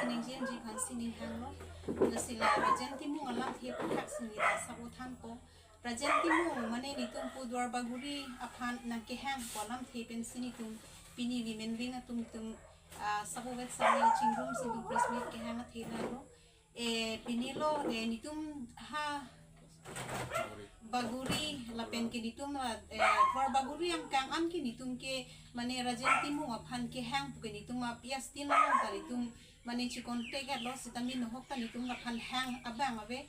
ning jin ji phan sini hang lo la sila rajen timu alam the phak sini da sabu than ko rajen timu mane ni tum pu Duarbaguri aphan na ke hang ko alam the pen sini tum pini women wing atum tum sabu wet sami chingrum sindu press meet ke hang the na lo pini lo ni tum ha Baguri lapen ke ditum Duarbaguri yang kang am ke ditum ke mane rajen timu aphan ke hang ke ditum pias tin la ka ditum mane chi kontek lo sitami no hok ta ditum aphan hang abang ave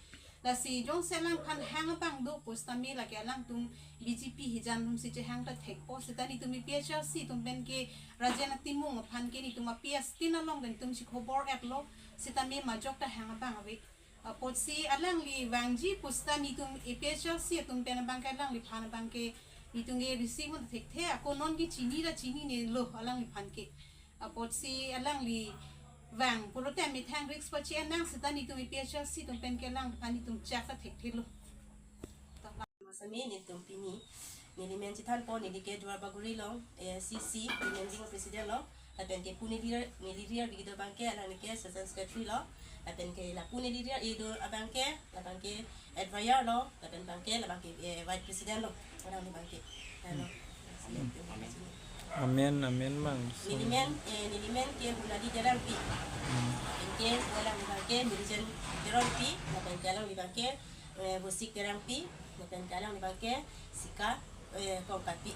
la si jong selang phan hang abang do postami la ke lang tum BJP hijan tum si che hang ta thek po sitani tum PHLC tum ben ke rajen timu aphan ke ditum pias tin la long ben tum si khobor at lo sitami majok ta hang abang ave potsi alang li wangji pusta nitum epesha si tum pena bangka alang li phana bangke nitunge receive mon thek the ako non gi chini ra chini ne lo alang li phanke potsi alang li wang polote mi thang rix pachi anang sita nitum epesha si tum pen ke lang phani tum chak thek the lo masami ni tum pini ni limen chitan po ni ke Duarbaguri long CC ni president lo aten ke puni leader begitu bangke alang ke assistant secretary lo aten ke la puni leader itu abangke la bangke advisor lo aten bangke la bangke vice president lo orang ni bangke amen mang ni limen ke buladi jalan pi ke orang bangke dirijen jalan pi la bangke alang bangke busik jalan pi aten kalang bangke sika kongkat pi